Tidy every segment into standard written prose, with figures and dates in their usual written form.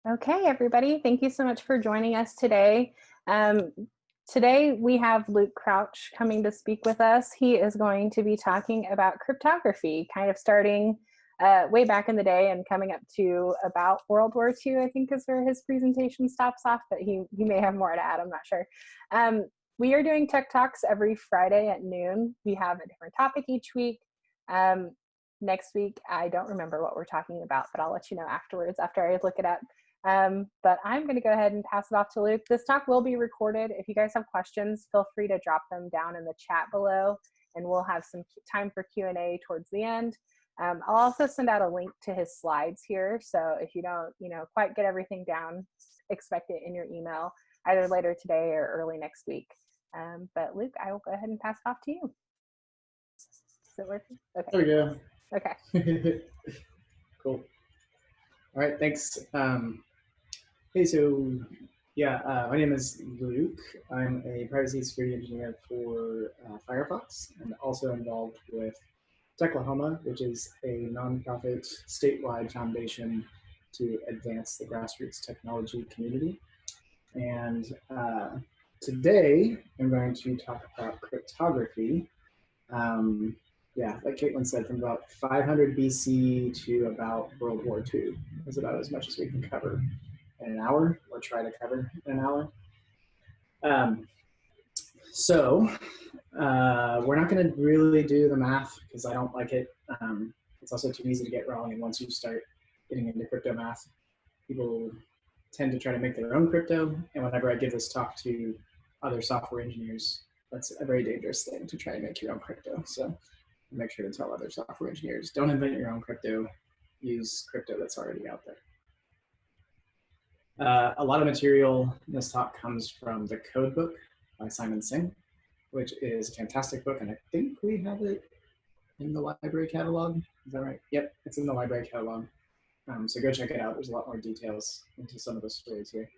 Okay, everybody, thank you so much for joining us today. Um, Today we have Luke Crouch coming to speak with us. He is going to be talking about cryptography, kind of starting way back in the day and coming up to about World War II, I think is where his presentation stops off, but he may have more to add, I'm not sure. We are doing Tech Talks every Friday at noon. We have a different topic each week. Next week, I don't remember what we're talking about, but I'll let you know afterwards after I look it up. But I'm going to go ahead and pass it off to Luke. This talk will be recorded. If you guys have questions, feel free to drop them down in the chat below, and we'll have some time for Q&A towards the end. I'll also send out a link to his slides here. So if you don't, quite get everything down, expect it in your email either later today or early next week. But Luke, I will go ahead and pass it off to you. Is it working? Okay. There we go. Okay. Cool. All right, thanks. Hey, so yeah, my name is Luke. I'm a privacy security engineer for Firefox, and also involved with Techlahoma, which is a nonprofit statewide foundation to advance the grassroots technology community. And today I'm going to talk about cryptography. Yeah, like Caitlin said, from about 500 BC to about World War II is about as much as we can cover in an hour, or try to cover in an hour. We're not going to really do the math because I don't like it. It's also too easy to get wrong, and once you start getting into crypto math, people tend to try to make their own crypto, and whenever I give this talk to other software engineers, that's a very dangerous thing to try and make your own crypto. So make sure to tell other software engineers, don't invent your own crypto, use crypto that's already out there. A lot of material in this talk comes from the Code book by SINGH, which is a fantastic book, and I think we have it in the library catalog. Is that right? Yep, it's in the library catalog. So go check it out. There's a lot more details into some of the stories here.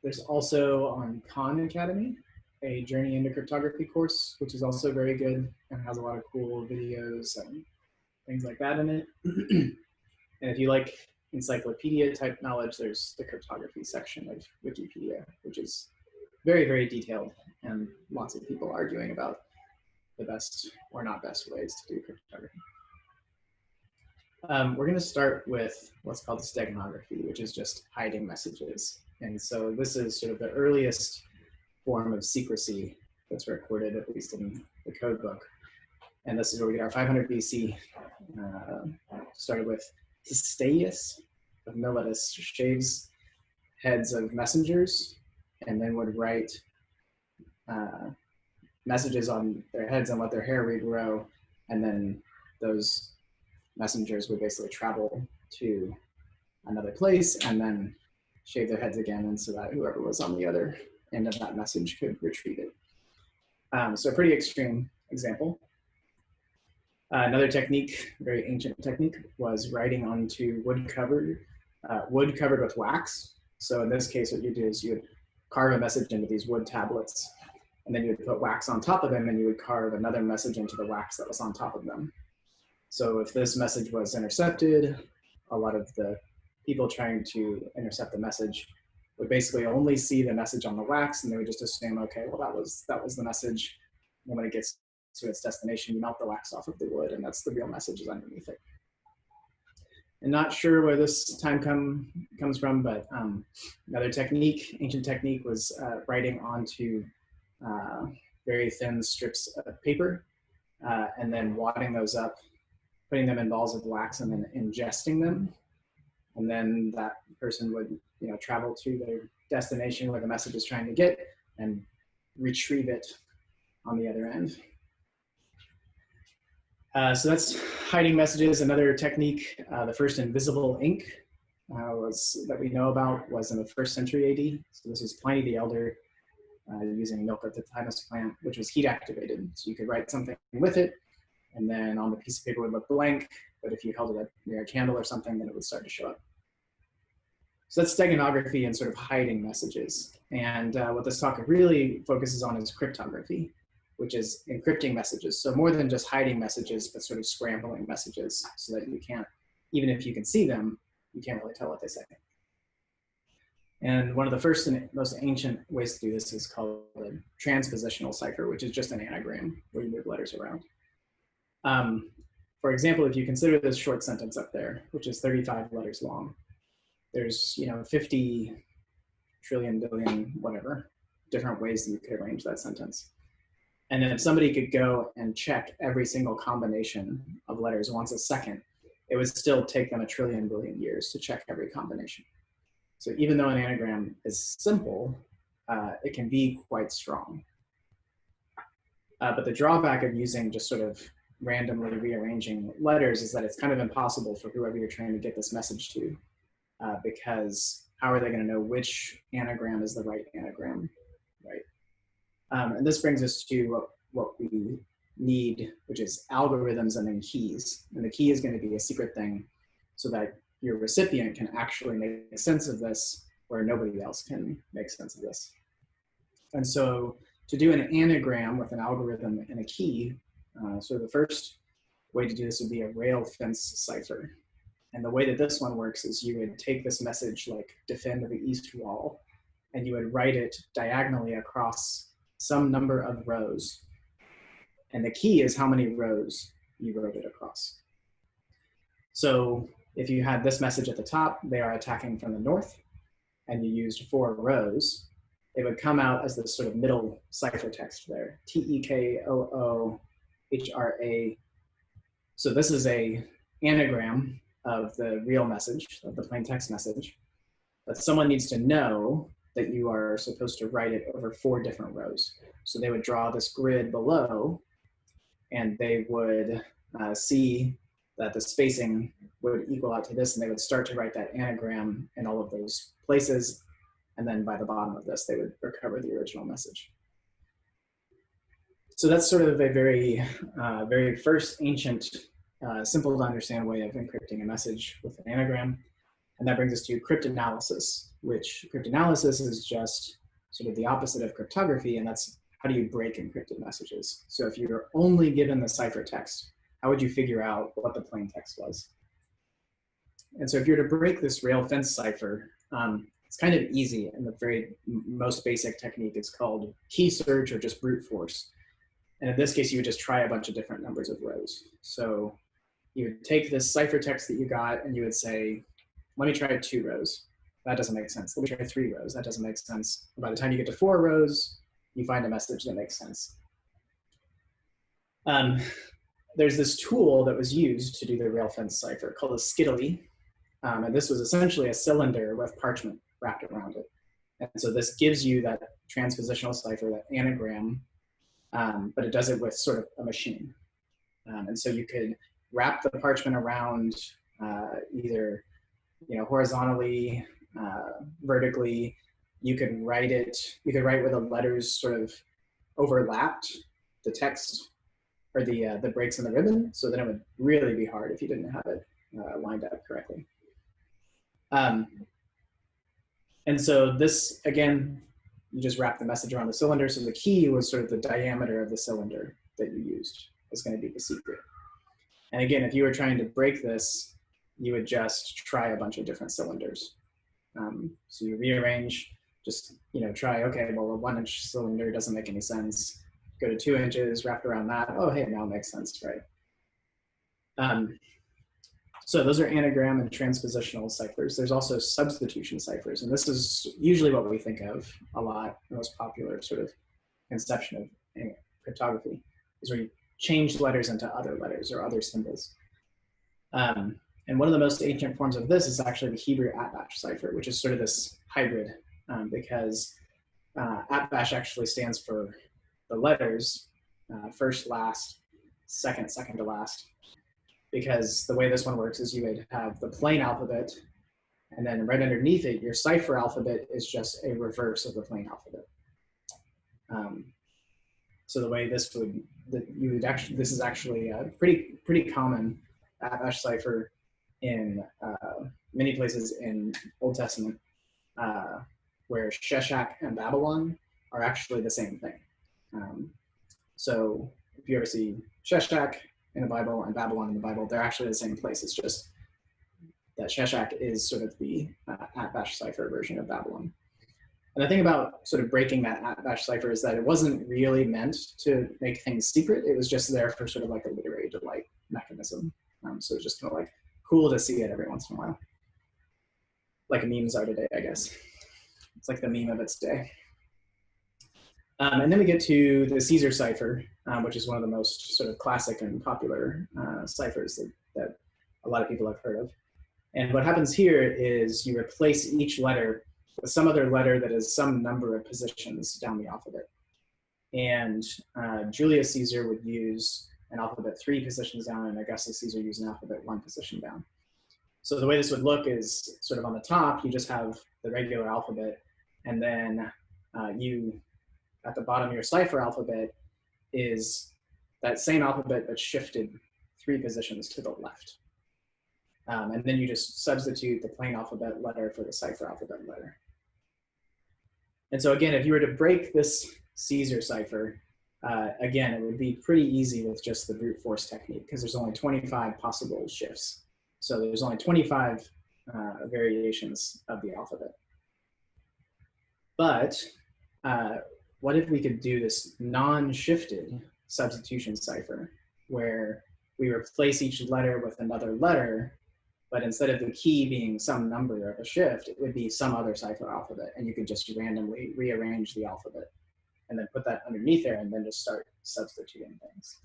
There's also on Khan Academy, a Journey into Cryptography course, which is also very good and has a lot of cool videos and things like that in it. And if you like encyclopedia type knowledge, there's the cryptography section of Wikipedia, which is very, very detailed, and lots of people arguing about the best or not best ways to do cryptography. We're going to start with what's called steganography, which is just hiding messages. And so this is sort of the earliest form of secrecy that's recorded, at least in the code book. And this is where we get our 500 BC. Started with Cesarean of Miletus, shaves heads of messengers, and then would write messages on their heads and let their hair regrow, and then those messengers would basically travel to another place and then shave their heads again, and so that whoever was on the other end of that message could retrieve it. So a pretty extreme example. Another technique, very ancient technique, was writing onto wood covered with wax. So in this case, what you do is you would carve a message into these wood tablets, and then you would put wax on top of them, and you would carve another message into the wax that was on top of them. So if this message was intercepted, a lot of the people trying to intercept the message would basically only see the message on the wax, and they would just assume, okay, well, that was the message. And when it gets to its destination, you melt the wax off of the wood, and that's the real message is underneath it. And not sure where this time comes from, but another technique, ancient technique, was writing onto very thin strips of paper, and then wadding those up, putting them in balls of wax, and then ingesting them. And then that person would, travel to their destination where the message is trying to get and retrieve it on the other end. So that's hiding messages. Another technique, the first invisible ink that we know about was in the 1st century AD. So this is Pliny the Elder using milk of the thymus plant, which was heat activated. So you could write something with it, and then on the piece of paper would look blank, but if you held it near a candle or something, then it would start to show up. So that's steganography and sort of hiding messages. And what this talk really focuses on is cryptography, which is encrypting messages. So more than just hiding messages, but sort of scrambling messages so that you can't, even if you can see them, you can't really tell what they say. And one of the first and most ancient ways to do this is called a transpositional cipher, which is just an anagram where you move letters around. For example, if you consider this short sentence up there, which is 35 letters long, there's 50 trillion, billion, whatever, different ways that you could arrange that sentence. And then if somebody could go and check every single combination of letters once a second, it would still take them a trillion billion years to check every combination. So even though an anagram is simple, it can be quite strong. But the drawback of using just sort of randomly rearranging letters is that it's kind of impossible for whoever you're trying to get this message to, because how are they going to know which anagram is the right anagram, right? And this brings us to what we need, which is algorithms and then keys. And the key is going to be a secret thing so that your recipient can actually make sense of this where nobody else can make sense of this. And so to do an anagram with an algorithm and a key, so the first way to do this would be a rail fence cipher. And the way that this one works is you would take this message like defend the east wall, and you would write it diagonally across some number of rows. And the key is how many rows you wrote it across. So if you had this message at the top, they are attacking from the north, and you used 4 rows, it would come out as this sort of middle ciphertext there, TEKOOHRA. So this is a anagram of the real message, of the plain text message, but someone needs to know that you are supposed to write it over 4 different rows. So they would draw this grid below, and they would see that the spacing would equal out to this, and they would start to write that anagram in all of those places. And then by the bottom of this, they would recover the original message. So that's sort of a very, very first ancient, simple to understand way of encrypting a message with an anagram. And that brings us to cryptanalysis, which cryptanalysis is just sort of the opposite of cryptography, and that's how do you break encrypted messages. So if you're only given the ciphertext, how would you figure out what the plain text was? And so if you're to break this rail fence cipher, it's kind of easy, and the very most basic technique is called key search or just brute force. And in this case, you would just try a bunch of different numbers of rows. So you would take this ciphertext that you got, and you would say, let me try 2 rows. That doesn't make sense. Let me try 3 rows. That doesn't make sense. And by the time you get to 4 rows, you find a message that makes sense. There's this tool that was used to do the rail fence cipher called a skittily. And this was essentially a cylinder with parchment wrapped around it. And so this gives you that transpositional cipher, that anagram, but it does it with sort of a machine. And so you could wrap the parchment around either horizontally, vertically. You could write where the letters sort of overlapped the text or the breaks in the ribbon, so then it would really be hard if you didn't have it lined up correctly. And so this, again, you just wrap the message around the cylinder. So the key was sort of the diameter of the cylinder that you used was going to be the secret. And again, if you were trying to break this, you would just try a bunch of different cylinders. So you rearrange, just try, okay, well, a 1-inch cylinder doesn't make any sense. Go to 2 inches, wrap around that. Oh, hey, now it makes sense, right? So those are anagram and transpositional ciphers. There's also substitution ciphers, and this is usually what we think of a lot. The most popular sort of conception of cryptography is where you change letters into other letters or other symbols. And one of the most ancient forms of this is actually the Hebrew at-bash cipher, which is sort of this hybrid, because at-bash actually stands for the letters first, last, second, second to last. Because the way this one works is you would have the plain alphabet, and then right underneath it, your cipher alphabet is just a reverse of the plain alphabet. So the way this would, this is actually a pretty common at-bash cipher in many places in Old Testament, where Sheshach and Babylon are actually the same thing. So if you ever see Sheshach in the Bible and Babylon in the Bible, they're actually the same place. It's just that Sheshach is sort of the at-bash cipher version of Babylon. And the thing about sort of breaking that @bash cipher is that it wasn't really meant to make things secret. It was just there for sort of like a literary delight mechanism. So it's just kind of like cool to see it every once in a while. Like memes are today, I guess. It's like the meme of its day. And then we get to the Caesar cipher, which is one of the most sort of classic and popular ciphers that a lot of people have heard of. And what happens here is you replace each letter with some other letter that is some number of positions down the alphabet. And Julius Caesar would use an alphabet 3 positions down, and Augustus Caesar used an alphabet 1 position down. So the way this would look is sort of on the top, you just have the regular alphabet, and then you, at the bottom of your cipher alphabet, is that same alphabet but shifted 3 positions to the left. And then you just substitute the plain alphabet letter for the cipher alphabet letter. And so again, if you were to break this Caesar cipher, again, it would be pretty easy with just the brute force technique because there's only 25 possible shifts. So there's only 25 variations of the alphabet. But what if we could do this non-shifted substitution cipher where we replace each letter with another letter, but instead of the key being some number of a shift, it would be some other cipher alphabet, and you could just randomly rearrange the alphabet and then put that underneath there and then just start substituting things.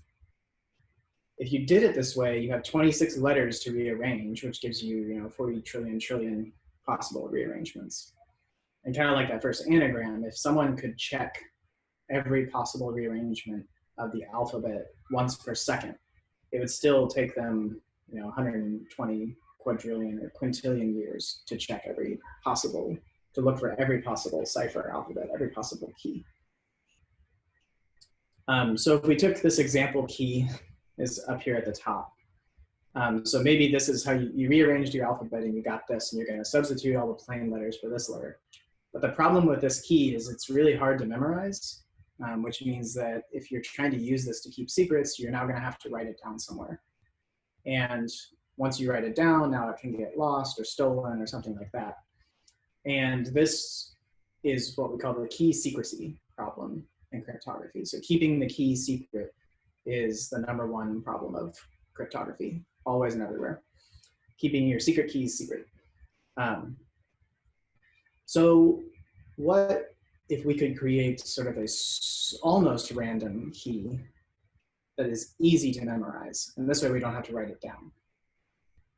If you did it this way, you have 26 letters to rearrange, which gives you, 40 trillion possible rearrangements. And kind of like that first anagram, if someone could check every possible rearrangement of the alphabet once per second, it would still take them 120 quadrillion or quintillion years to check to look for every possible cipher alphabet, every possible key. So if we took this example key is up here at the top. So maybe this is how you rearranged your alphabet and you got this, and you're going to substitute all the plain letters for this letter. But the problem with this key is it's really hard to memorize, which means that if you're trying to use this to keep secrets, you're now going to have to write it down somewhere. And once you write it down, now it can get lost or stolen or something like that. And this is what we call the key secrecy problem in cryptography. So keeping the key secret is the #1 problem of cryptography, always and everywhere. Keeping your secret keys secret. So what if we could create sort of a almost random key that is easy to memorize? And this way we don't have to write it down.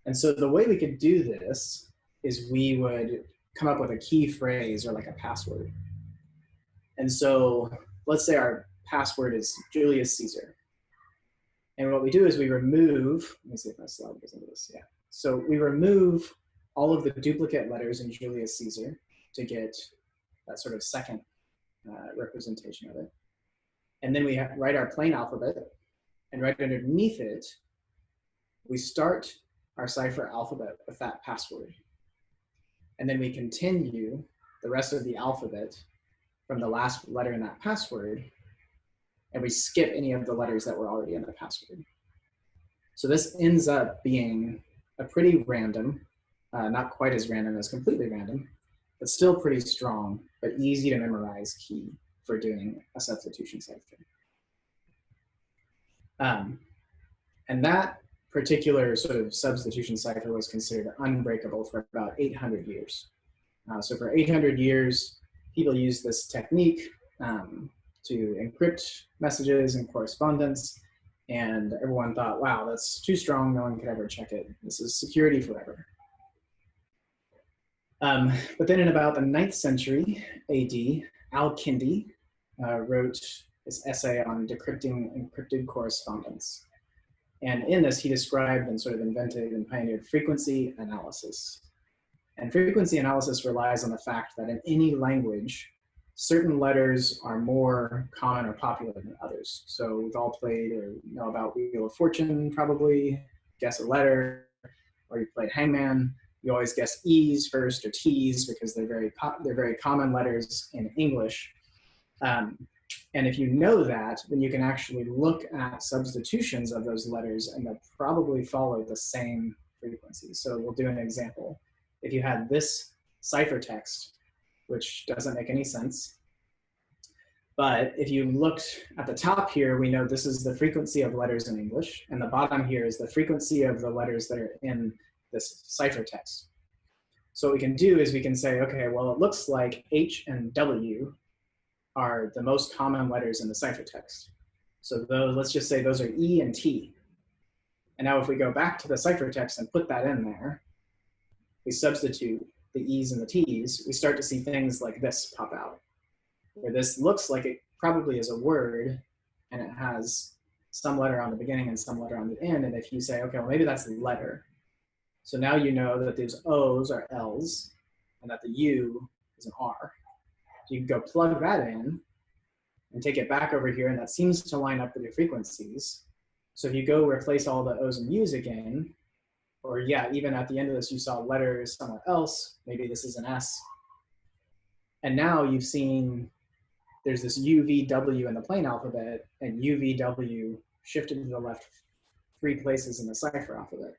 And so the way we could do this is we would come up with a key phrase or like a password. And so let's say our password is Julius Caesar. And what we do is we remove, let me see if my slide goes into this, yeah. So we remove all of the duplicate letters in Julius Caesar to get that sort of second representation of it. And then we write our plain alphabet, and right underneath it, we start our cipher alphabet with that password. And then we continue the rest of the alphabet from the last letter in that password, and we skip any of the letters that were already in the password. So this ends up being a pretty random, not quite as random as completely random, but still pretty strong, but easy to memorize key for doing a substitution cipher. And that particular sort of substitution cipher was considered unbreakable for about 800 years. So for 800 years, people used this technique to encrypt messages and correspondence, and everyone thought, wow, that's too strong, no one could ever check it. This is security forever. But then in about the 9th century AD, Al-Kindi wrote this essay on decrypting encrypted correspondence. And in this, he described and sort of invented and pioneered frequency analysis. And frequency analysis relies on the fact that in any language, certain letters are more common or popular than others. So we've all played or know about Wheel of Fortune, probably, guess a letter, or you played Hangman. You always guess E's first or T's because they're very common letters in English. And if you know that, then you can actually look at substitutions of those letters and they'll probably follow the same frequency. So we'll do an example. If you had this ciphertext which doesn't make any sense. But if you looked at the top here, we know this is the frequency of letters in English, and the bottom here is the frequency of the letters that are in this ciphertext. So what we can do is we can say, okay, well, it looks like H and W are the most common letters in the ciphertext. So those, let's just say those are E and T. And now if we go back to the ciphertext and put that in there, we substitute the E's and the T's, we start to see things like this pop out, where this looks like it probably is a word, and it has some letter on the beginning and some letter on the end. And if you say, okay, well, maybe that's a letter. So now you know that these O's are L's, and that the U is an R. So you can go plug that in and take it back over here, and that seems to line up with your frequencies. So if you go replace all the O's and U's again, or yeah, even at the end of this, you saw letters somewhere else, maybe this is an S. And now you've seen there's this UVW in the plain alphabet, and UVW shifted to the left 3 places in the cipher alphabet.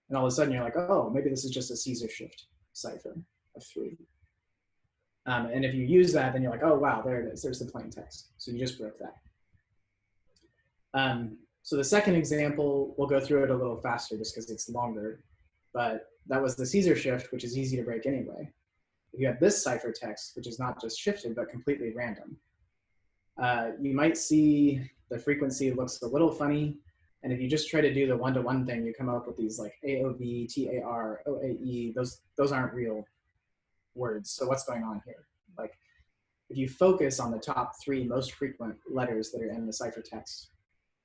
And all of a sudden you're like, oh, maybe this is just a Caesar shift cipher of 3. And if you use that, then you're like, oh, wow, there it is. There's the plain text. So you just broke that. So the second example, we'll go through it a little faster just because it's longer. But that was the Caesar shift, which is easy to break anyway. If you have this ciphertext, which is not just shifted, but completely random, you might see the frequency looks a little funny. And if you just try to do the one-to-one thing, you come up with these like AOV, TAR, OAE, those aren't real words. So what's going on here? Like, if you focus on the top 3 most frequent letters that are in the ciphertext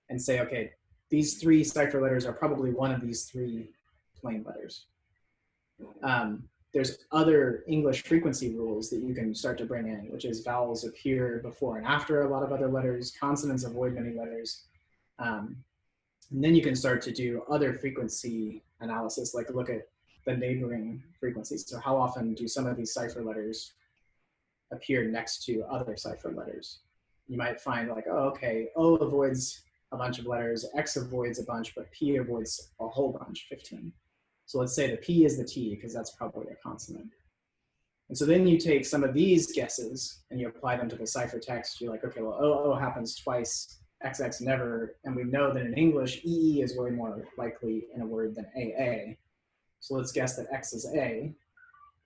and say, okay, these 3 cipher letters are probably one of these 3 plain letters. There's other English frequency rules that you can start to bring in, which is vowels appear before and after a lot of other letters, consonants avoid many letters. And then you can start to do other frequency analysis, like look at the neighboring frequencies. So how often do some of these cipher letters appear next to other cipher letters? You might find like, oh, okay, O avoids a bunch of letters, X avoids a bunch, but P avoids a whole bunch, 15. So let's say the P is the T, because that's probably a consonant. And so then you take some of these guesses and you apply them to the ciphertext. You're like, okay, well, OO happens twice, XX never, and we know that in English, EE is way more likely in a word than AA. So let's guess that X is A.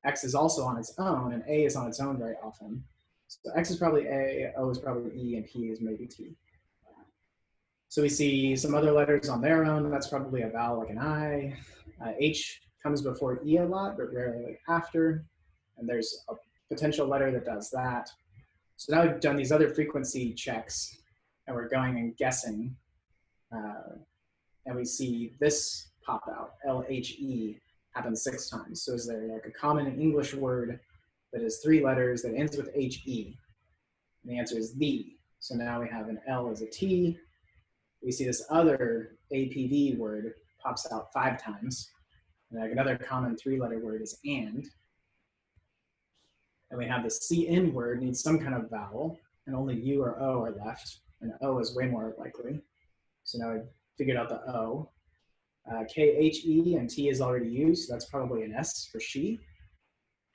X is also on its own, and A is on its own very often. So X is probably A, O is probably E, and P is maybe T. So we see some other letters on their own. That's probably a vowel like an I. H comes before E a lot, but rarely after. And there's a potential letter that does that. So now we've done these other frequency checks, and we're going and guessing. And we see this pop out, LHE, happens 6 times. So is there like a common English word that is 3 letters that ends with HE? And the answer is the. So now we have an L as a T. We see this other APV word pops out 5 times. And like another common 3-letter word is and. And we have the CN word needs some kind of vowel, and only U or O are left. And O is way more likely. So now we've figured out the O. KHE and T is already used, so that's probably an S for she.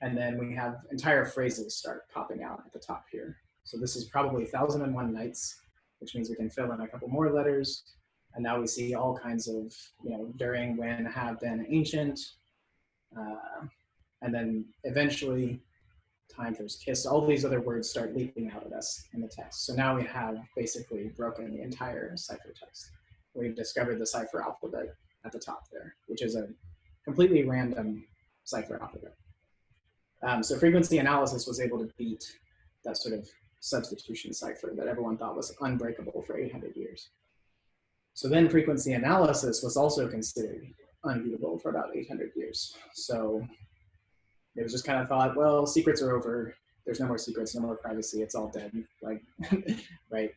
And then we have entire phrases start popping out at the top here. So this is probably 1001 Nights, which means we can fill in a couple more letters. And now we see all kinds of, during, when, have been, ancient. And then eventually, time for kiss. All these other words start leaping out at us in the text. So now we have basically broken the entire ciphertext. We've discovered the cipher alphabet at the top there, which is a completely random cipher alphabet. So frequency analysis was able to beat that sort of substitution cipher that everyone thought was unbreakable for 800 years. So then frequency analysis was also considered unbeatable for about 800 years. So it was just kind of thought, well, secrets are over. There's no more secrets, no more privacy. It's all dead. Like, right?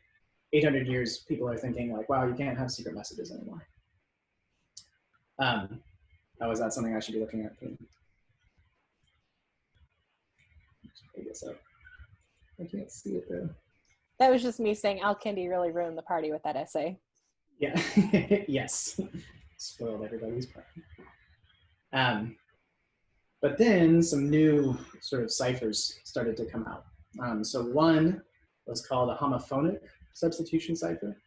800 years, people are thinking like, wow, you can't have secret messages anymore. Oh, is that something I should be looking at? I guess so. I can't see it though. That was just me saying Al Kindi really ruined the party with that essay. Yeah, yes. Spoiled everybody's party. But then some new sort of ciphers started to come out. So one was called a homophonic substitution cipher.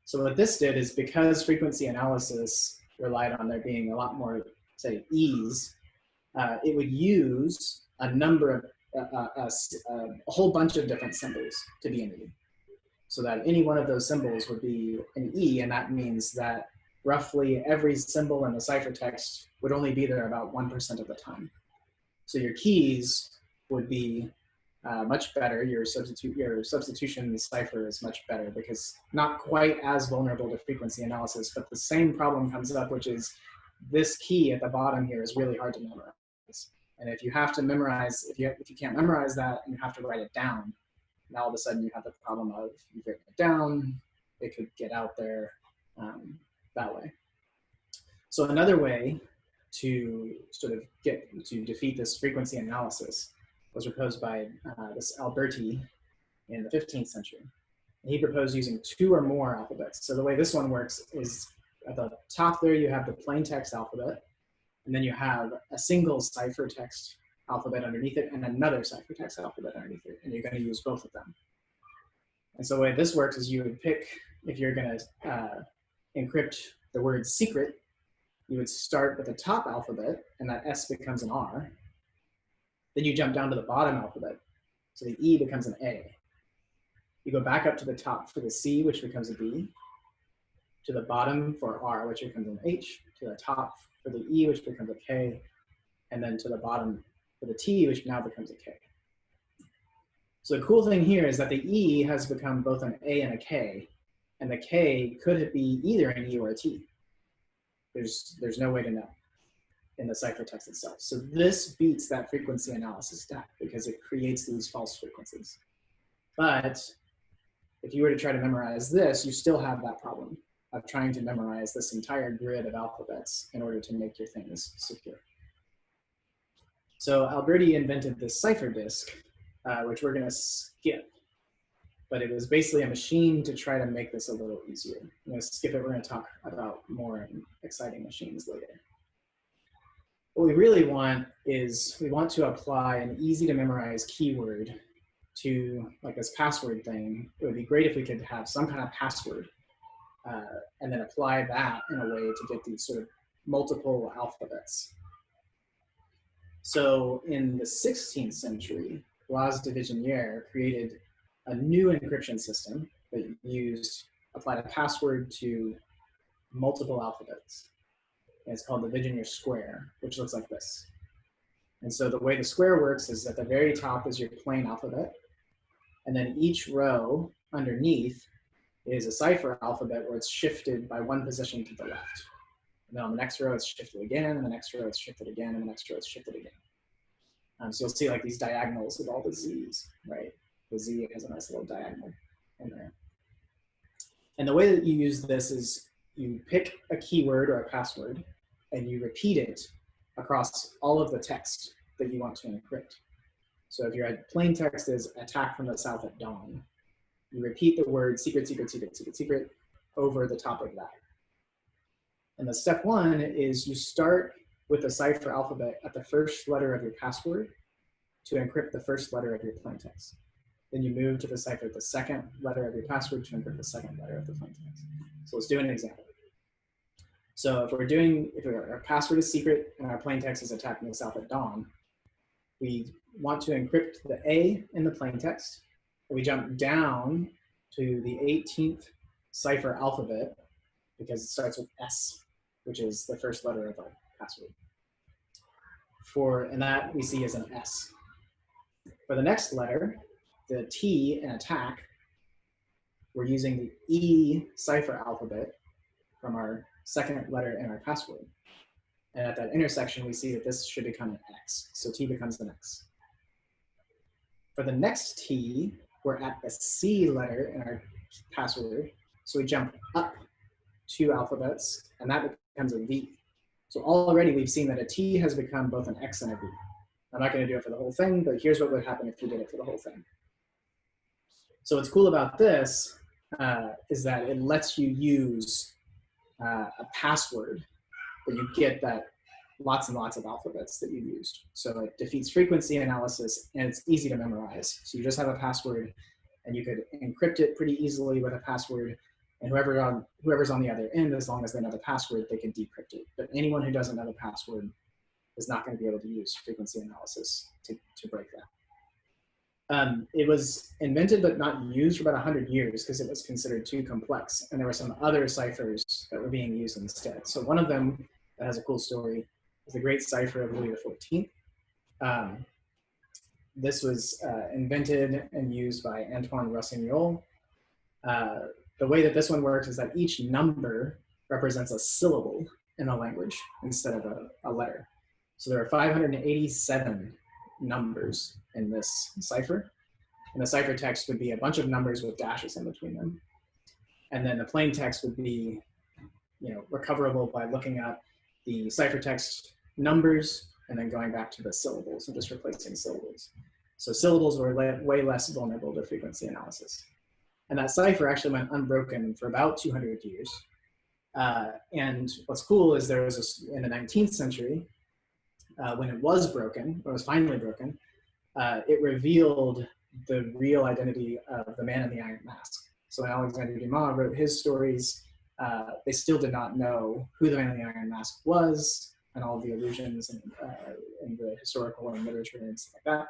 So what this did is, because frequency analysis relied on there being a lot more, say, E's, it would use a number of, a whole bunch of different symbols to be an E. So that any one of those symbols would be an E, and that means that roughly every symbol in the ciphertext would only be there about 1% of the time. So your keys would be much better. Your substitution cipher is much better, because not quite as vulnerable to frequency analysis, but the same problem comes up, which is this key at the bottom here is really hard to memorize. And if you have to memorize, if you can't memorize that and you have to write it down, now all of a sudden you have the problem of you've written it down, it could get out there that way. So another way to sort of defeat this frequency analysis was proposed by this Alberti in the 15th century. And he proposed using 2 or more alphabets. So the way this one works is, at the top there you have the plain text alphabet, and then you have a single ciphertext alphabet underneath it and another ciphertext alphabet underneath it, and you're going to use both of them. And so the way this works is, you would pick, if you're going to encrypt the word secret, you would start with the top alphabet, and that S becomes an R. Then you jump down to the bottom alphabet, so the E becomes an A. You go back up to the top for the C, which becomes a B, to the bottom for R, which becomes an H, to the top for the E, which becomes a K, and then to the bottom for the T, which now becomes a K. So the cool thing here is that the E has become both an A and a K, and the K could be either an E or a T. There's no way to know in the ciphertext itself. So this beats that frequency analysis stack, because it creates these false frequencies. But if you were to try to memorize this, you still have that problem of trying to memorize this entire grid of alphabets in order to make your things secure. So Alberti invented this cipher disk, which we're going to skip. But it was basically a machine to try to make this a little easier. I'm going to skip it. We're going to talk about more exciting machines later. What we really want is, we want to apply an easy to memorize keyword to, like, this password thing. It would be great if we could have some kind of password and then apply that in a way to get these sort of multiple alphabets. So in the 16th century, Blas de Vigenère created a new encryption system that applied a password to multiple alphabets. And it's called the Vigenère square, which looks like this. And so the way the square works is, at the very top is your plain alphabet, and then each row underneath is a cipher alphabet where it's shifted by 1 position to the left. And then on the next row it's shifted again, and the next row it's shifted again, and the next row it's shifted again. So you'll see like these diagonals with all the Z's, right? The Z has a nice little diagonal in there. And the way that you use this is, you pick a keyword or a password, and you repeat it across all of the text that you want to encrypt. So if your plain text is "attack from the south at dawn," you repeat the word "secret, secret, secret, secret, secret" over the top of that. And the step 1 is, you start with the cipher alphabet at the first letter of your password to encrypt the first letter of your plain text. Then you move to the cipher the second letter of your password to encrypt the second letter of the plain text. So let's do an example. So if our password is secret and our plain text is "attack from the south at dawn," we want to encrypt the A in the plain text. We jump down to the 18th cipher alphabet, because it starts with S, which is the first letter of our password. And that we see as an S. For the next letter, the T in attack, we're using the E cipher alphabet from our second letter in our password. And at that intersection, we see that this should become an X. So T becomes an X. For the next T, we're at the C letter in our password. So we jump up 2 alphabets, and that becomes a V. So already we've seen that a T has become both an X and a V. I'm not going to do it for the whole thing, but here's what would happen if you did it for the whole thing. So what's cool about this is that it lets you use a password, but you get that lots and lots of alphabets that you used. So it defeats frequency analysis, and it's easy to memorize. So you just have a password, and you could encrypt it pretty easily with a password, and whoever's on the other end, as long as they know the password, they can decrypt it. But anyone who doesn't know the password is not going to be able to use frequency analysis to break that. It was invented but not used for about 100 years because it was considered too complex, and there were some other ciphers that were being used instead. So one of them that has a cool story is the Great Cipher of Louis XIV. This was invented and used by Antoine Rossignol. The way that this one works is that each number represents a syllable in a language instead of a letter. So there are 587 numbers in this cipher. And the ciphertext would be a bunch of numbers with dashes in between them. And then the plain text would be, recoverable by looking up the ciphertext numbers and then going back to the syllables and just replacing syllables. So syllables were way less vulnerable to frequency analysis. And that cipher actually went unbroken for about 200 years. And what's cool is there was in the 19th century, when it was broken, or was finally broken, it revealed the real identity of the man in the iron mask. So when Alexander Dumas wrote his stories, they still did not know who the man in the iron mask was, and all the allusions and the historical and literature and stuff like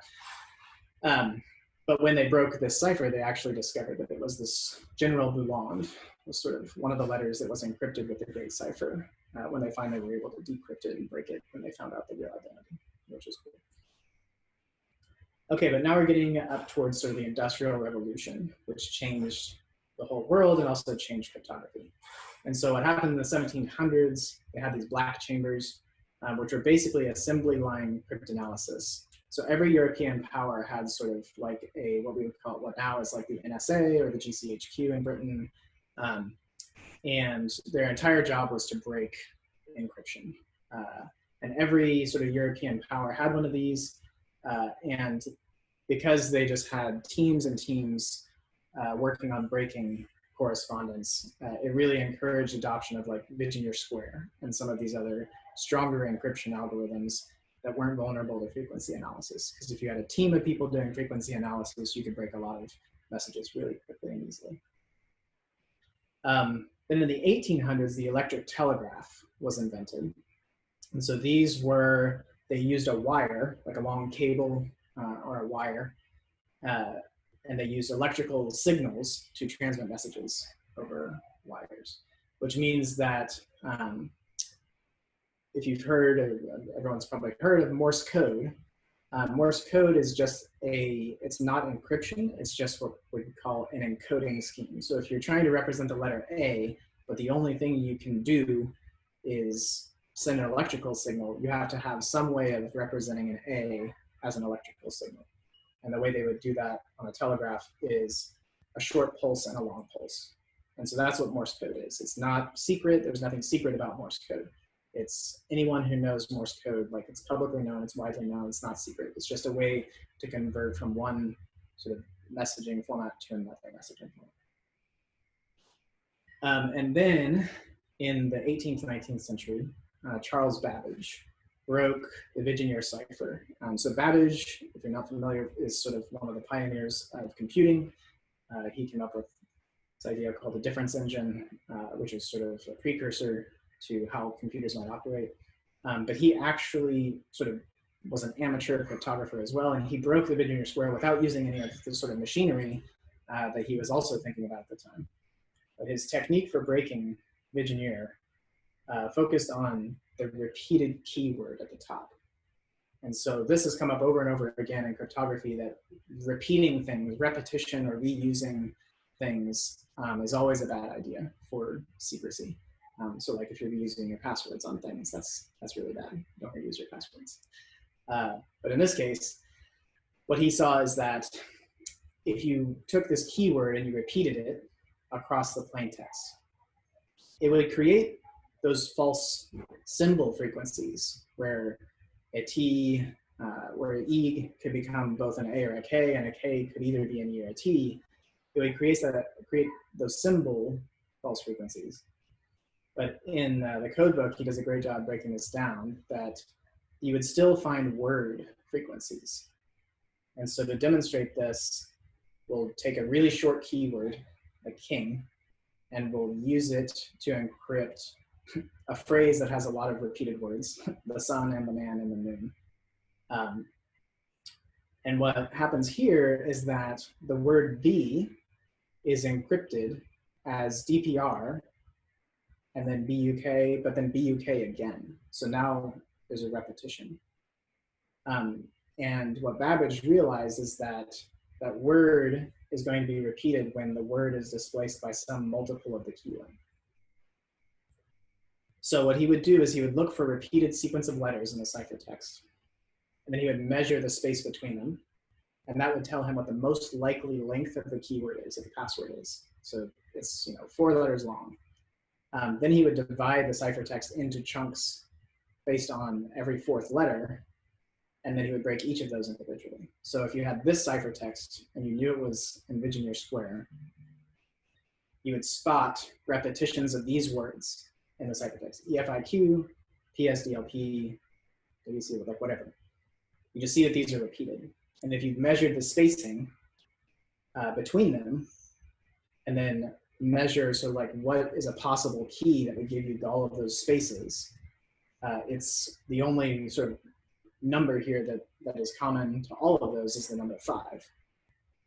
that. But when they broke this cipher, they actually discovered that it was this General Bouland, was sort of one of the letters that was encrypted with the Great Cipher, when they finally were able to decrypt it and break it when they found out the real identity, which is cool. Okay, but now we're getting up towards sort of the Industrial Revolution, which changed the whole world and also changed cryptography. And so what happened in the 1700s, they had these black chambers, which were basically assembly line cryptanalysis. So every European power had sort of like what we would call what now is like the NSA or the GCHQ in Britain. And their entire job was to break encryption. And every sort of European power had one of these. And because they just had teams and teams working on breaking correspondence, it really encouraged adoption of like Vigenère square and some of these other stronger encryption algorithms that weren't vulnerable to frequency analysis. Because if you had a team of people doing frequency analysis, you could break a lot of messages really quickly and easily. Then in the 1800s, the electric telegraph was invented. And so these were, they used a wire, like a long cable or a wire, and they used electrical signals to transmit messages over wires, which means that if you've heard, everyone's probably heard of Morse code. Morse code is just it's not encryption, it's just what we call an encoding scheme. So if you're trying to represent the letter A, but the only thing you can do is send an electrical signal, you have to have some way of representing an A as an electrical signal. And the way they would do that on a telegraph is a short pulse and a long pulse. And so that's what Morse code is. It's not secret, there's nothing secret about Morse code. It's anyone who knows Morse code, like it's publicly known, it's widely known, it's not secret. It's just a way to convert from one sort of messaging format to another messaging format. And then in the 18th to 19th century, Charles Babbage broke the Vigenère cipher. So Babbage, if you're not familiar, is sort of one of the pioneers of computing. He came up with this idea called the difference engine, which is sort of a precursor to how computers might operate. But he actually sort of was an amateur cryptographer as well, and he broke the Vigenère square without using any of the sort of machinery that he was also thinking about at the time. But his technique for breaking Vigenère focused on the repeated keyword at the top. And so this has come up over and over again in cryptography, that repeating things, repetition or reusing things is always a bad idea for secrecy. So like if you're reusing your passwords on things, that's really bad. Don't reuse your passwords. But in this case, what he saw is that if you took this keyword and you repeated it across the plain text, it would create those false symbol frequencies where a T, where an E could become both an A or a K, and a K could either be an E or a T. It would create those symbol false frequencies. But in the code book, he does a great job breaking this down, that you would still find word frequencies. And so to demonstrate this, we'll take a really short keyword, like king, and we'll use it to encrypt a phrase that has a lot of repeated words, the sun and the man and the moon. And what happens here is that the word B is encrypted as DPR and then BUK, but then BUK again. So now there's a repetition. And what Babbage realized is that that word is going to be repeated when the word is displaced by some multiple of the key length. So what he would do is he would look for a repeated sequence of letters in the ciphertext, and then he would measure the space between them, and that would tell him what the most likely length of the keyword is, of the password is. So it's 4 letters long. Then he would divide the ciphertext into chunks based on every 4th letter, and then he would break each of those individually. So if you had this ciphertext and you knew it was in Vigenère square, you would spot repetitions of these words in the ciphertext: EFIQ, PSDLP, WC, like whatever. You just see that these are repeated. And if you measured the spacing between them, and then measure, so like what is a possible key that would give you all of those spaces, it's the only sort of number here that is common to all of those is the number 5.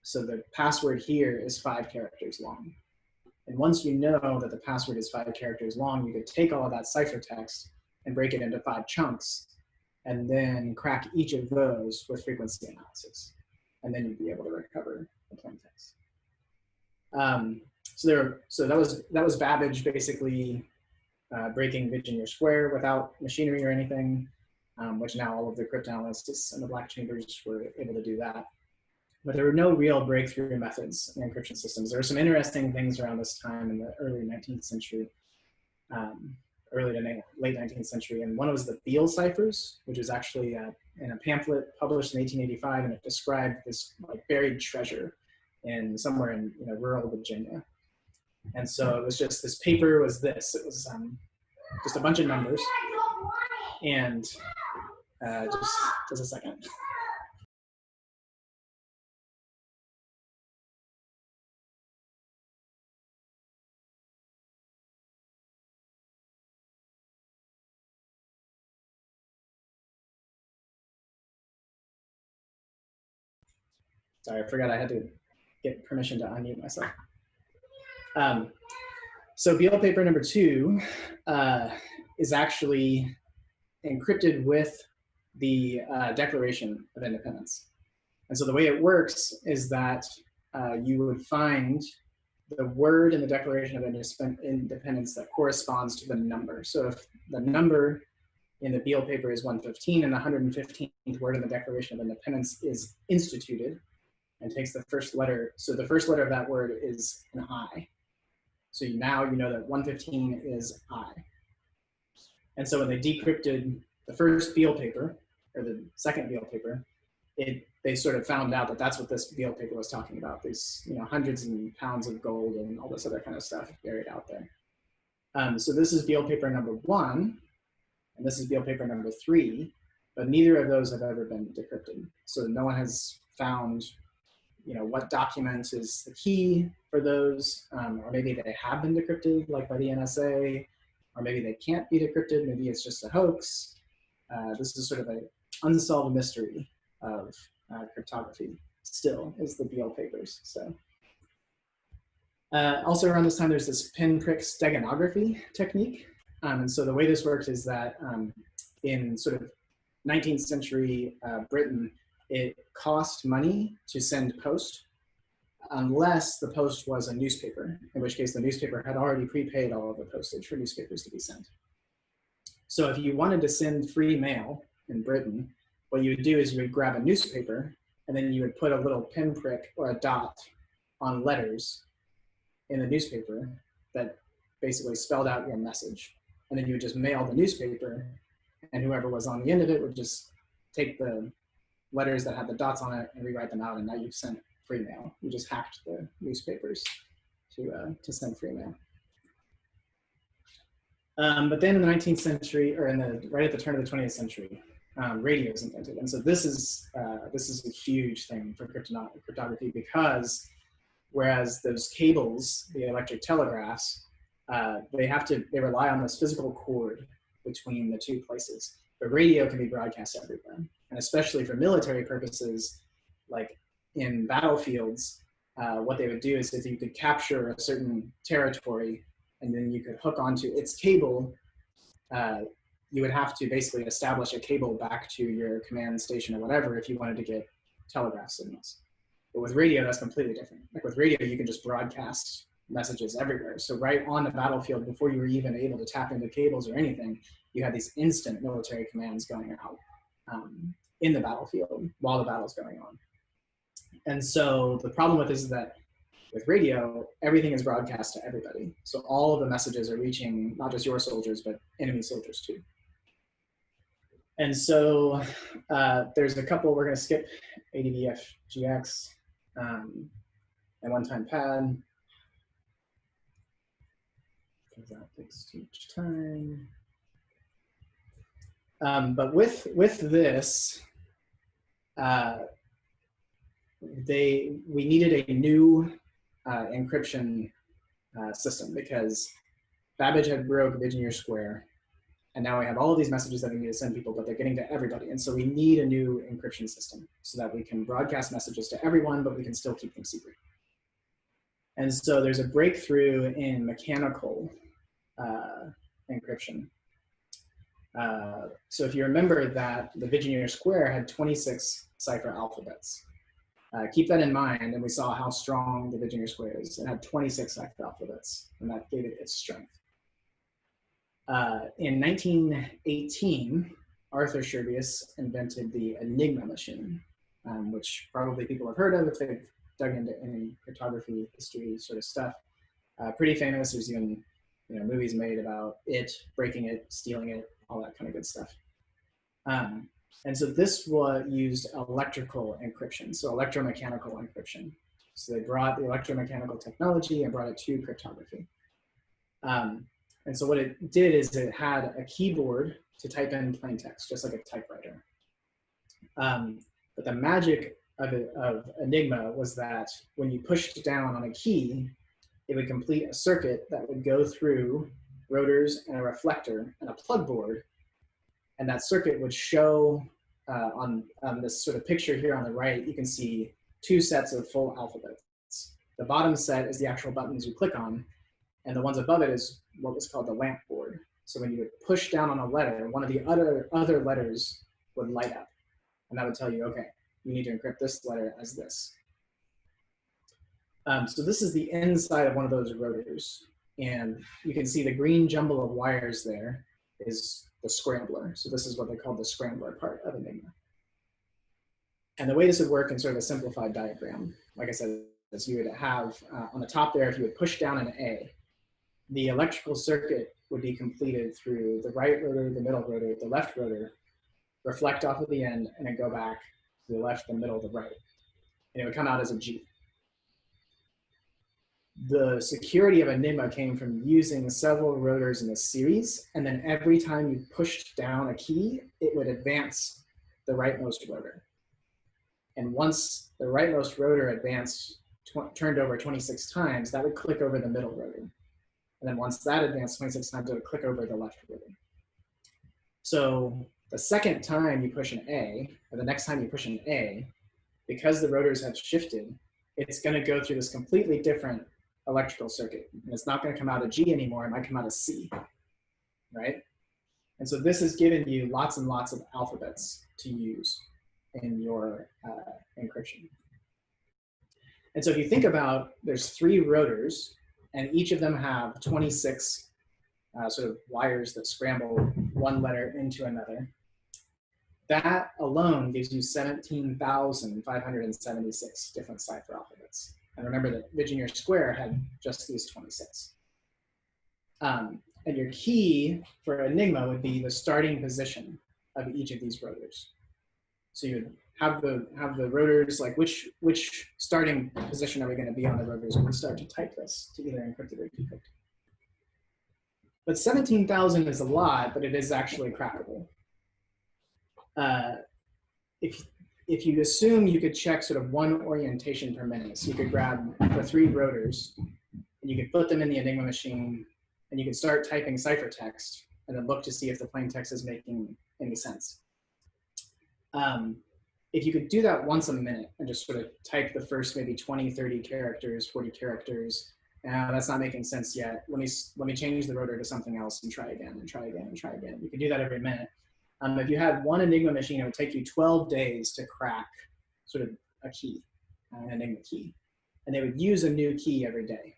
So the password here is 5 characters long. And once you know that the password is 5 characters long, you could take all of that ciphertext and break it into 5 chunks, and then crack each of those with frequency analysis. And then you'd be able to recover the plain text. So that was Babbage basically breaking Vigenère square without machinery or anything, which now all of the cryptanalysts and the black chambers were able to do that. But there were no real breakthrough methods in encryption systems. There were some interesting things around this time in the early 19th century, early to late 19th century. And one was the Beale ciphers, which is actually in a pamphlet published in 1885, and it described this like buried treasure in somewhere in rural Virginia. And so it was just, this paper was this. It was just a bunch of numbers. And just a second. Sorry, I forgot I had to get permission to unmute myself. So Beale paper number 2 is actually encrypted with the Declaration of Independence. And so the way it works is that you would find the word in the Declaration of Independence that corresponds to the number. So if the number in the Beale paper is 115 and the 115th word in the Declaration of Independence is instituted and takes the first letter, so the first letter of that word is an I. So now you know that 115 is I. And so when they decrypted the first Beale paper, or the second Beale paper, they sort of found out that that's what this Beale paper was talking about, these hundreds of pounds of gold and all this other kind of stuff buried out there. So this is Beale paper number 1, and this is Beale paper number 3, but neither of those have ever been decrypted. So no one has found what document is the key for those, or maybe they have been decrypted, like by the NSA, or maybe they can't be decrypted, maybe it's just a hoax. This is sort of an unsolved mystery of cryptography, still, is the Beale papers. So also around this time, there's this pinprick steganography technique. And so the way this works is that in sort of 19th century Britain, it cost money to send post unless the post was a newspaper, in which case the newspaper had already prepaid all of the postage for newspapers to be sent. So if you wanted to send free mail in Britain, what you would do is you would grab a newspaper and then you would put a little pinprick or a dot on letters in the newspaper that basically spelled out your message. And then you would just mail the newspaper, and whoever was on the end of it would just take the letters that had the dots on it and rewrite them out, and now you've sent free mail. You just hacked the newspapers to send free mail. But then in the 19th century, or right at the turn of the 20th century, radio is invented. And so this is a huge thing for cryptography, because whereas those cables, the electric telegraphs, they rely on this physical cord between the two places. But radio can be broadcast everywhere. And especially for military purposes, like in battlefields, what they would do is if you could capture a certain territory and then you could hook onto its cable, you would have to basically establish a cable back to your command station or whatever if you wanted to get telegraph signals. But with radio, that's completely different. Like with radio, you can just broadcast messages everywhere. So right on the battlefield, before you were even able to tap into cables or anything, you had these instant military commands going out in the battlefield while the battle's going on. And so the problem with this is that with radio, everything is broadcast to everybody. So all of the messages are reaching not just your soldiers, but enemy soldiers too. And so there's a couple, we're going to skip ADVFGX and one-time pad, because that takes too much time. But with this, we needed a new encryption system, because Babbage had broke Vigenère Square, and now we have all of these messages that we need to send people, but they're getting to everybody. And so we need a new encryption system so that we can broadcast messages to everyone, but we can still keep them secret. And so there's a breakthrough in mechanical encryption. So if you remember that the Vigenère Square had 26 cipher alphabets. Keep that in mind, and we saw how strong the Vigenère Square is. It had 26 cipher alphabets, and that gave it its strength. In 1918, Arthur Scherbius invented the Enigma machine, which probably people have heard of if they've dug into any cryptography history sort of stuff. Pretty famous. There's even movies made about it, breaking it, stealing it, all that kind of good stuff. And so this used electrical encryption, so electromechanical encryption. So they brought the electromechanical technology and brought it to cryptography. And so what it did is it had a keyboard to type in plain text, just like a typewriter. But the magic of Enigma was that when you pushed down on a key, it would complete a circuit that would go through rotors and a reflector and a plug board. And that circuit would show on this sort of picture here on the right, you can see two sets of full alphabets. The bottom set is the actual buttons you click on, and the ones above it is what was called the lamp board. So when you would push down on a letter, one of the other letters would light up, and that would tell you, okay, you need to encrypt this letter as this. So this is the inside of one of those rotors, and you can see the green jumble of wires there is the scrambler. So this is what they call the scrambler part of Enigma. And the way this would work in sort of a simplified diagram, like I said, is you would have on the top there, if you would push down an A, the electrical circuit would be completed through the right rotor, the middle rotor, the left rotor, reflect off of the end, and then go back to the left, the middle, the right. And it would come out as a G. The security of Enigma came from using several rotors in a series, and then every time you pushed down a key, it would advance the rightmost rotor. And once the rightmost rotor advanced, turned over 26 times, that would click over the middle rotor. And then once that advanced 26 times, it would click over the left rotor. So the second time you push an A, or the next time you push an A, because the rotors have shifted, it's going to go through this completely different electrical circuit. And it's not going to come out a G anymore, it might come out a C, right? And so this has given you lots and lots of alphabets to use in your encryption. And so if you think about, there's 3 rotors, and each of them have 26 sort of wires that scramble one letter into another. That alone gives you 17,576 different cipher alphabets. And remember that Vigenère Square had just these 26. And your key for Enigma would be the starting position of each of these rotors. So you would have the rotors, like which starting position are we going to be on the rotors when we start to type this to either encrypt it or decrypt it. But 17,000 is a lot, but it is actually crackable. If you assume you could check sort of one orientation per minute, so you could grab the 3 rotors, and you could put them in the Enigma machine, and you could start typing ciphertext, and then look to see if the plain text is making any sense. If you could do that once a minute and just sort of type the first maybe 20, 30 characters, 40 characters, that's not making sense yet. Let me change the rotor to something else and try again and try again and try again. You could do that every minute. If you had one Enigma machine, it would take you 12 days to crack sort of a key, an Enigma key. And they would use a new key every day.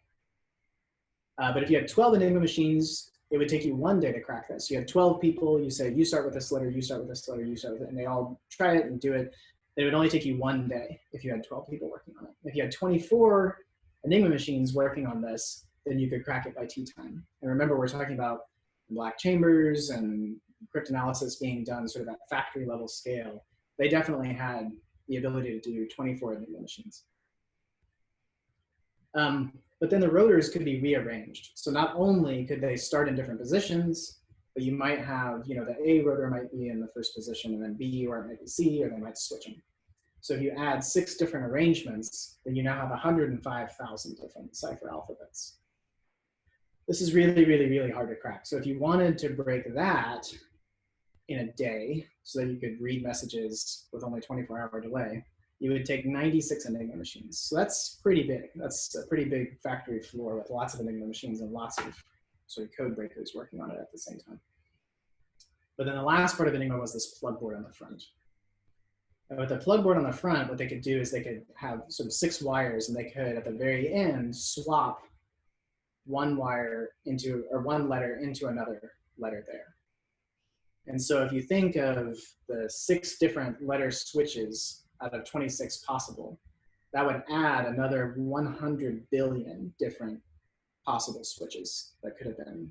But if you had 12 Enigma machines, it would take you 1 day to crack this. You had 12 people, you say, you start with this letter, you start with this letter, you start with it, and they all try it and do it. It would only take you 1 day if you had 12 people working on it. If you had 24 Enigma machines working on this, then you could crack it by tea time. And remember, we're talking about black chambers and cryptanalysis being done sort of at factory level scale. They definitely had the ability to do 24 Enigma machines. But then the rotors could be rearranged. So not only could they start in different positions, but you might have, the A rotor might be in the first position and then B, or it might be C, or they might switch them. So if you add 6 different arrangements, then you now have 105,000 different cipher alphabets. This is really, really, really hard to crack. So if you wanted to break that in a day, so that you could read messages with only 24-hour delay, you would take 96 Enigma machines. So that's pretty big. That's a pretty big factory floor with lots of Enigma machines and lots of sort of code breakers working on it at the same time. But then the last part of Enigma was this plug board on the front. And with the plug board on the front, what they could do is they could have sort of 6 wires, and they could, at the very end, swap one wire into, or one letter into another letter there. And so if you think of the 6 different letter switches out of 26 possible, that would add another 100 billion different possible switches that could have been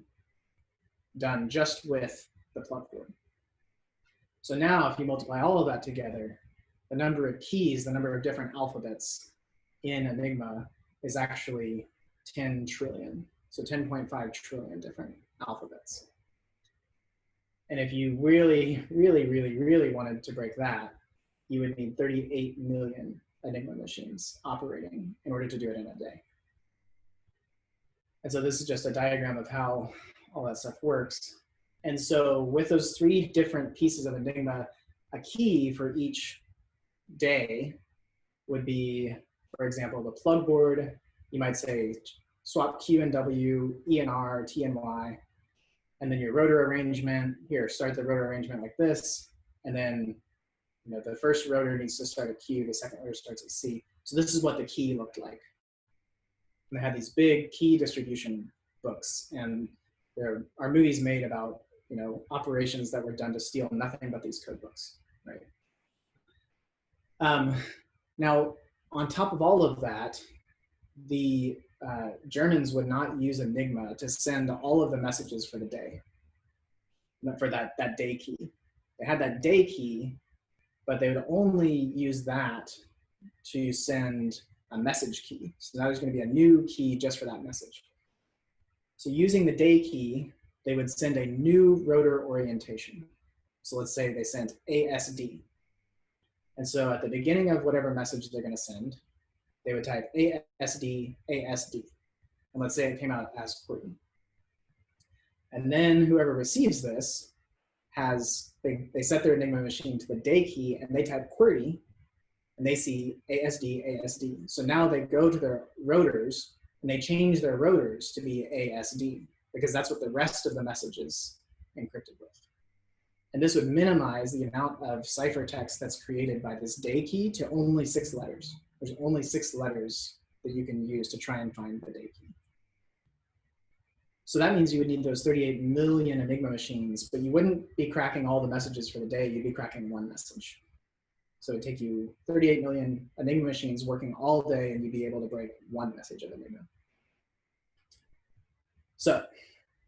done just with the plug board. So now if you multiply all of that together, the number of keys, the number of different alphabets in Enigma is actually 10 trillion. So 10.5 trillion different alphabets. And if you really, really, really, really wanted to break that, you would need 38 million Enigma machines operating in order to do it in a day. And so this is just a diagram of how all that stuff works. And so with those 3 different pieces of Enigma, a key for each day would be, for example, the plug board. You might say swap Q and W, E and R, T and Y, and then your rotor arrangement. Here, start the rotor arrangement like this, and then the first rotor needs to start at Q, the second rotor starts at C. So this is what the key looked like. And they had these big key distribution books, and there are movies made about operations that were done to steal nothing but these code books, right? Now, on top of all of that, the Germans would not use Enigma to send all of the messages for the day, for that day key. They had that day key, but they would only use that to send a message key. So now there's going to be a new key just for that message. So using the day key, they would send a new rotor orientation. So let's say they sent ASD. And so at the beginning of whatever message they're going to send, they would type ASD, ASD. And let's say it came out as QWERTY. And then whoever receives this they set their Enigma machine to the day key, and they type QWERTY, and they see ASD, ASD. So now they go to their rotors, and they change their rotors to be ASD, because that's what the rest of the message is encrypted with. And this would minimize the amount of ciphertext that's created by this day key to only 6 letters. There's only 6 letters that you can use to try and find the day key. So that means you would need those 38 million Enigma machines, but you wouldn't be cracking all the messages for the day, you'd be cracking one message. So it'd take you 38 million Enigma machines working all day, and you'd be able to break one message of Enigma. So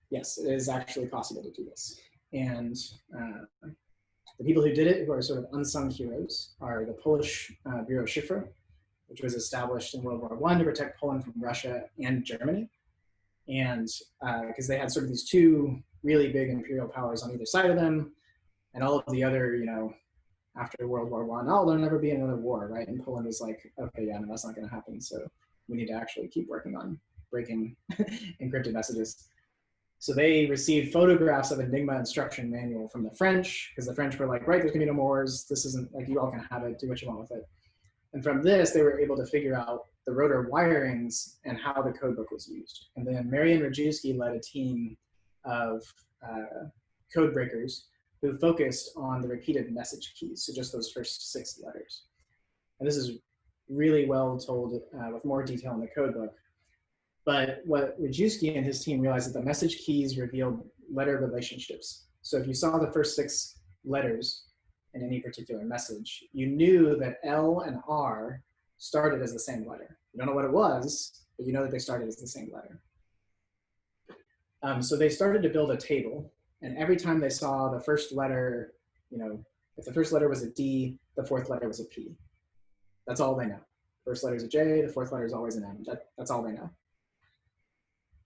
yes, it is actually possible to do this. And the people who did it, who are sort of unsung heroes, are the Polish Bureau Szyfr, which was established in World War I to protect Poland from Russia and Germany. And because they had sort of these two really big imperial powers on either side of them, and all of the other, after World War I, oh, there'll never be another war, right? And Poland was like, okay, yeah, no, that's not going to happen. So we need to actually keep working on breaking encrypted messages. So they received photographs of Enigma instruction manual from the French, because the French were like, right, there's gonna be no more wars. This isn't like, you all can have it, do what you want with it. And from this, they were able to figure out the rotor wirings and how the code book was used. And then Marian Rajewski led a team of code breakers who focused on the repeated message keys, so just those first 6 letters. And this is really well told with more detail in the code book. But what Rajewski and his team realized that the message keys revealed letter relationships. So if you saw the first 6 letters in any particular message, you knew that L and R started as the same letter. You don't know what it was, but you know that they started as the same letter. So they started to build a table, and every time they saw the first letter, if the first letter was a D, the 4th letter was a P. That's all they know. First letter is a J, the 4th letter is always an M. That's all they know.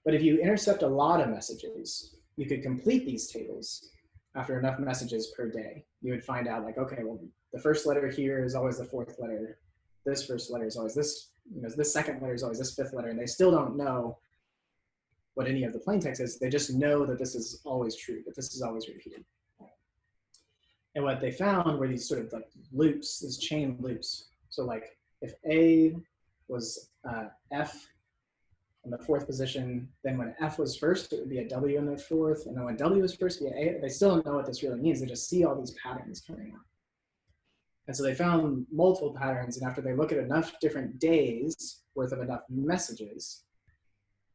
But if you intercept a lot of messages, you could complete these tables after enough messages per day. You would find out like, okay, well, the first letter here is always the 4th letter. This first letter is always this, this second letter is always this 5th letter, and they still don't know what any of the plain text is. They just know that this is always true, that this is always repeated. And what they found were these sort of like loops, these chain loops. So like if A was F in the 4th position, then when F was first, it would be a W in the 4th, and then when W was first, it would be an A. They still don't know what this really means. They just see all these patterns coming out. And so they found multiple patterns, and after they look at enough different days worth of enough messages,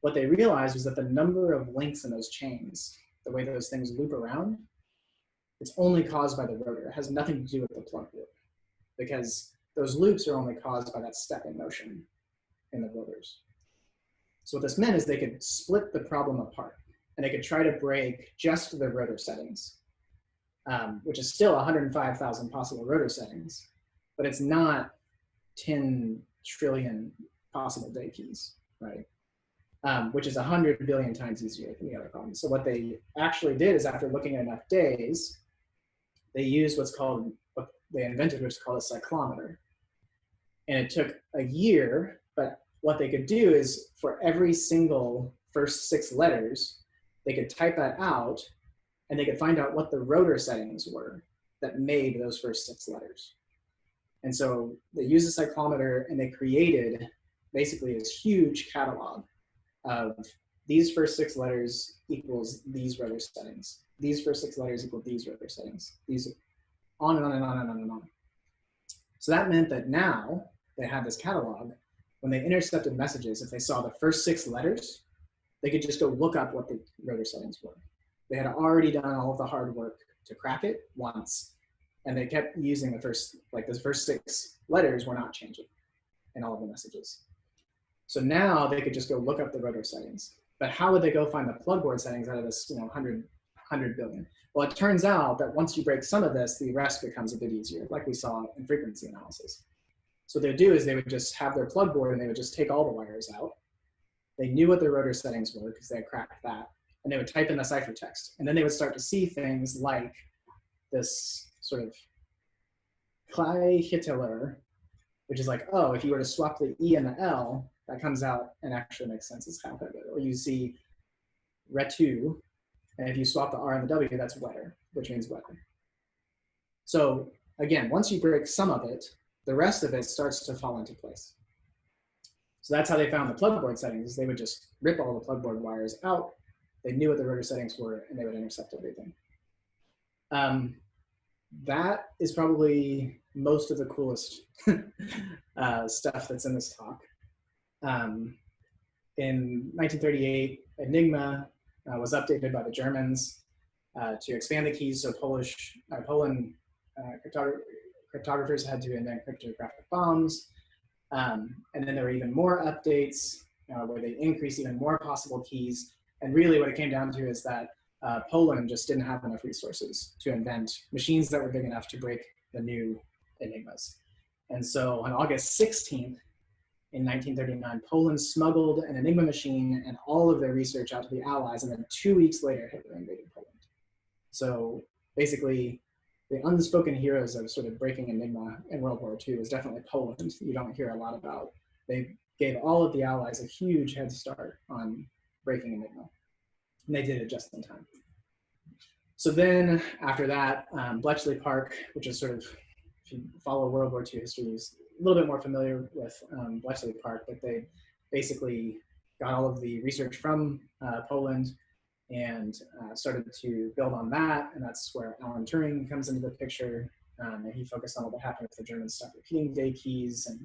what they realized was that the number of links in those chains, the way those things loop around, it's only caused by the rotor. It has nothing to do with the plug loop, because those loops are only caused by that stepping motion in the rotors. So what this meant is they could split the problem apart, and they could try to break just the rotor settings, which is still 105,000 possible rotor settings, but it's not 10 trillion possible day keys, right? Which is 100 billion times easier than the other problem. So what they actually did is, after looking at enough days, they used what they invented, which is called a cyclometer. And it took a year, but what they could do is for every single first 6 letters, they could type that out, and they could find out what the rotor settings were that made those first 6 letters. And so they used a cyclometer, and they created basically this huge catalog of these first 6 letters equals these rotor settings. These first 6 letters equal these rotor settings. These on and on and on and on and on. So that meant that now they had this catalog. When they intercepted messages, if they saw the first 6 letters, they could just go look up what the rotor settings were. They had already done all of the hard work to crack it once, and they kept using the first, like those first 6 letters were not changing in all of the messages. So now they could just go look up the rotor settings. But how would they go find the plug board settings out of this 100 billion? Well, it turns out that once you break some of this, the rest becomes a bit easier, like we saw in frequency analysis. So what they'd do is they would just have their plug board, and they would just take all the wires out. They knew what their rotor settings were because they had cracked that. And they would type in the ciphertext. And then they would start to see things like this sort of Clyhitler, which is like, oh, if you were to swap the E and the L, that comes out and actually makes sense as how it. Or you see retu, and if you swap the R and the W, that's wetter, which means wetter. So again, once you break some of it, the rest of it starts to fall into place. So that's how they found the plug board settings. They would just rip all the plug board wires out. They knew what the rotor settings were, and they would intercept everything. That is probably most of the coolest stuff that's in this talk. In 1938, Enigma was updated by the Germans to expand the keys, so Poland cryptographers had to invent cryptographic bombs. And then there were even more updates where they increased even more possible keys. And really what it came down to is that Poland just didn't have enough resources to invent machines that were big enough to break the new Enigmas. And so on August 16th, in 1939, Poland smuggled an Enigma machine and all of their research out to the Allies, and then 2 weeks later, Hitler invaded Poland. So basically, the unspoken heroes of sort of breaking Enigma in World War II was definitely Poland. You don't hear a lot about. They gave all of the Allies a huge head start on breaking Enigma, and they did it just in time. So then after that, Bletchley Park, which is sort of, if you follow World War II history, is a little bit more familiar with Bletchley Park, but they basically got all of the research from Poland and started to build on that. And that's where Alan Turing comes into the picture. And he focused on what happened with the Germans stopped repeating day keys and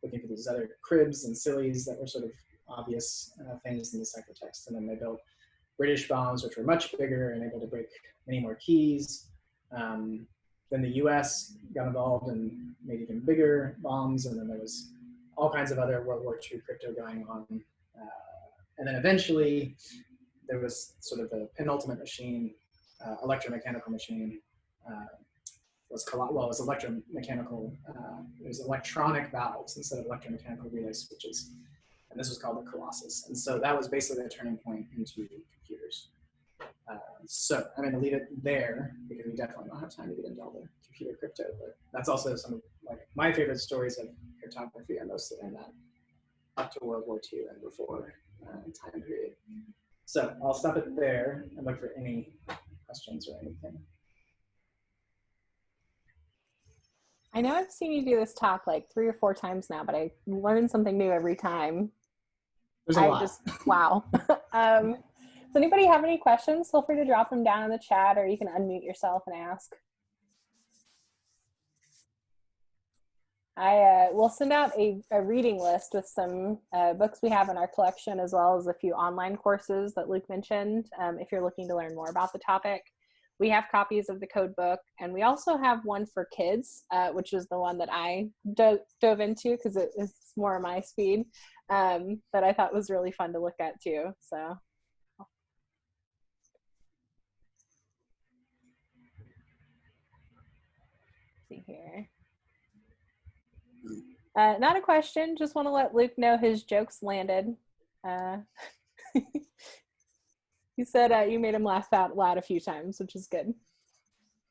looking for these other cribs and sillies that were sort of obvious things in the ciphertext. And then they built British bombs, which were much bigger and able to break many more keys. Then the US got involved and made even bigger bombs. And then there was all kinds of other World War II crypto going on. And then eventually there was sort of the penultimate machine, electromechanical machine. It was electromechanical, it was electronic valves instead of electromechanical relay switches. And this was called the Colossus. And so that was basically the turning point into computers. So I'm going to leave it there because we definitely don't have time to get into all the computer crypto, but that's also some of my favorite stories of cryptography are mostly in that up to World War II and before time period. So I'll stop it there and look for any questions or anything. I know I've seen you do this talk like 3 or 4 times now, but I learn something new every time. There's a lot. Wow. Does anybody have any questions? Feel free to drop them down in the chat, or you can unmute yourself and ask. I will send out a reading list with some books we have in our collection, as well as a few online courses that Luke mentioned, if you're looking to learn more about the topic. We have copies of the code book, and we also have one for kids, which is the one that I dove into because it is more my speed, that I thought was really fun to look at too. So. See here. Not a question, just want to let Luke know his jokes landed. He said you made him laugh out loud a few times, which is good.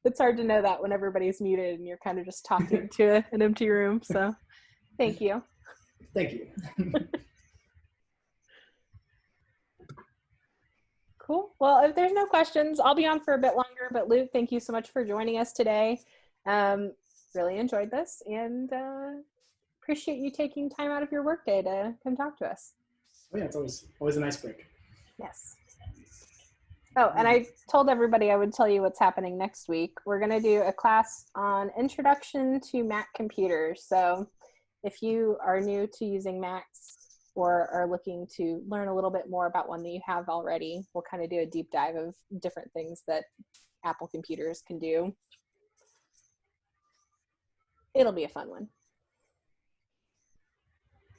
It's hard to know that when everybody's muted and you're kind of just talking to an empty room, so thank you. Thank you. Cool. Well, if there's no questions, I'll be on for a bit longer, but Luke, thank you so much for joining us today. Really enjoyed this, and appreciate you taking time out of your workday to come talk to us. Oh yeah, it's always a nice break. Yes. Oh, and I told everybody I would tell you what's happening next week. We're going to do a class on Introduction to Mac Computers. So if you are new to using Macs or are looking to learn a little bit more about one that you have already, we'll kind of do a deep dive of different things that Apple computers can do. It'll be a fun one.